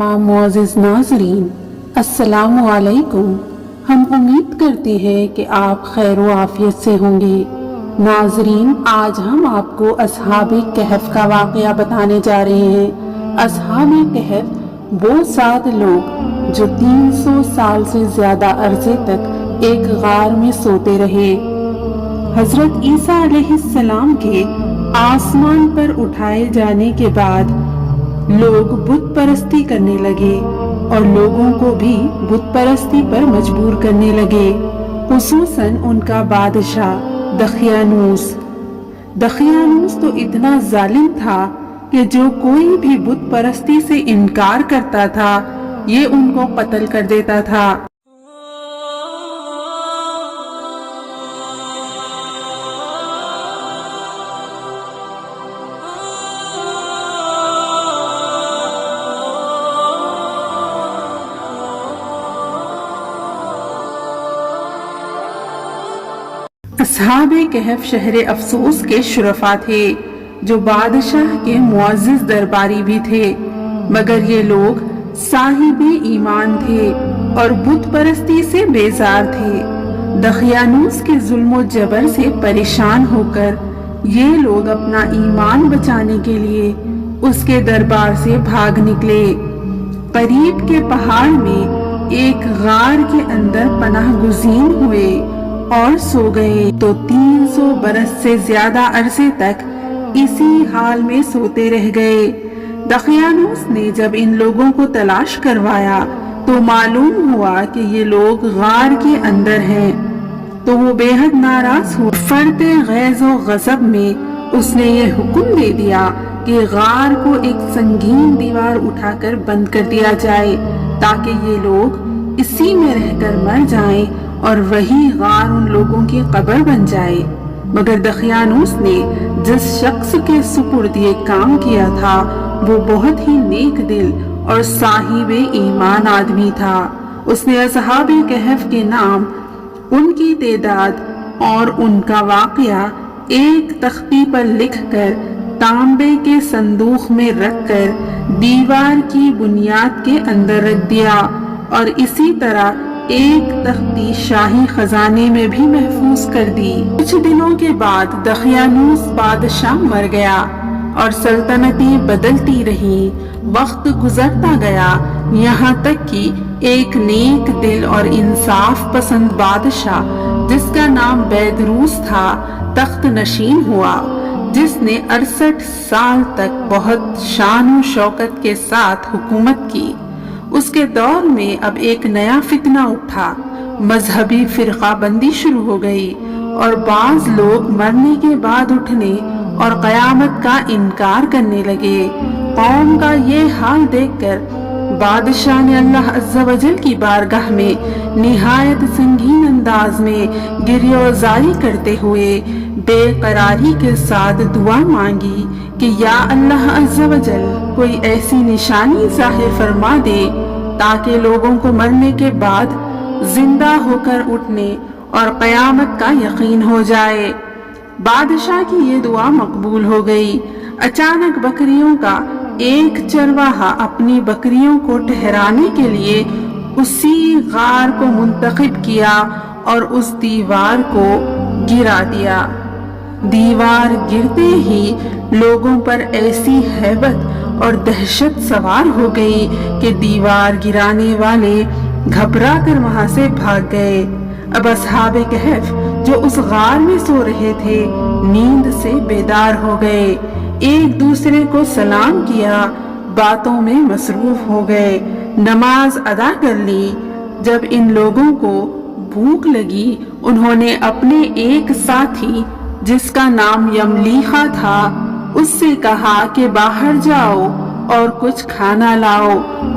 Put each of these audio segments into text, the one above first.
तमाम मुअज़्ज़िज़ नाज़रीन, अस्सलामु अलैकुम। हम उम्मीद करते हैं कि आप खैर व आफियत से होंगे। नाज़रीन, आज हम आपको अस्हाबे कहफ का वाक़या बताने जा रहे हैं। अस्हाबे कहफ वो 7 लोग जो 300 साल से ज़्यादा अरसे तक एक गार में सोते रहे। हज़रत ईसा अलैहिस्सलाम के आसमान पर उठाए जाने के बाद लोग बुत परस्ती करने लगे और लोगों को भी बुत परस्ती पर मजबूर करने लगे, खुसूसन उनका बादशाह दखियानूस तो इतना जालिम था कि जो कोई भी बुत परस्ती से इनकार करता था ये उनको कत्ल कर देता था। अस्हाबे कहफ शहरे अफसोस के शुरफा थे जो बादशाह के मुअज़्ज़िज़ दरबारी भी थे, मगर ये लोग साहिबे ईमान थे और बुत परस्ती से बेजार थे। दखियानूस के जुल्म जबर से परेशान होकर ये लोग अपना ईमान बचाने के लिए उसके दरबार से भाग निकले। करीब के पहाड़ में एक गार के अंदर पनाह गुज़ीन हुए और सो गए तो 300 बरस से ज्यादा अरसे तक इसी हाल में सोते रह गए। दखियानूस ने जब इन लोगों को तलाश करवाया तो मालूम हुआ कि ये लोग गार के अंदर हैं, तो वो बेहद नाराज हुआ। फर्ते गैज़ और गज़ब में उसने ये हुक्म दे दिया कि गार को एक संगीन दीवार उठाकर बंद कर दिया जाए ताकि ये लोग इसी में रहकर मर जाएं और वही गार उन लोगों की कब्र बन जाए। मगर दखियानूस ने जिस शख्स के सुपुर्द ये काम किया था वो बहुत ही नेक दिल और साहिबे ईमान आदमी था। उसने अस्हाबे कहफ के नाम, उनकी तादाद और उनका वाक़या एक तख्ती पर लिखकर तांबे के संदूक में रखकर दीवार की बुनियाद के अंदर रख दिया और इसी तरह एक तख्ती शाही खजाने में भी महफूज कर दी। कुछ दिनों के बाद दखियानूस बादशाह मर गया और सल्तनतें बदलती रहीं। वक्त गुजरता गया, यहाँ तक कि एक नेक दिल और इंसाफ पसंद बादशाह जिसका नाम बैदरूस था तख्त नशीन हुआ, जिसने 68 साल तक बहुत शान और शौकत के साथ हुकूमत की। उसके दौर में अब एक नया फितना उठा, मजहबी फिरका बंदी शुरू हो गई और बाज लोग मरने के बाद उठने और कयामत का इनकार करने लगे। कौम का ये हाल देखकर बादशाह ने अल्लाह अज़्ज़ा वजल की बारगाह में निहायत संगीन अंदाज में गिरियोज़ारी करते हुए बेकरारी के साथ दुआ मांगी कि या अल्लाह अज़्ज़ा वजल कोई ऐसी निशानी ज़ाहिर फरमा दे ताकि लोगों को मरने के बाद जिंदा होकर उठने और कयामत का यकीन हो जाए। बादशाह की ये दुआ मकबूल हो गई। अचानक बकरियों का एक चरवाहा अपनी बकरियों को ठहराने के लिए उसी गार को मुंतखब किया और उस दीवार को गिरा दिया। दीवार गिरते ही लोगों पर ऐसी हैबत और दहशत सवार हो गई कि दीवार गिराने वाले घबरा कर वहां से भाग गए। अब अस्हाबे कहफ जो उस गार में सो रहे थे नींद से बेदार हो गए, एक दूसरे को सलाम किया, बातों में मसरूफ हो गए, नमाज अदा कर ली। जब इन लोगों को भूख लगी उन्होंने अपने एक साथी जिसका नाम यमलीखा था उससे कहा कि बाहर जाओ और कुछ खाना लाओ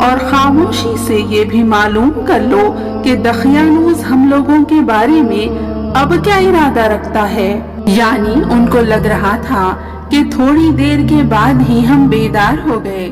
और खामोशी से ये भी मालूम कर लो कि दखियानूस हम लोगों के बारे में अब क्या इरादा रखता है। यानी उनको लग रहा था कि थोड़ी देर के बाद ही हम बेदार हो गए।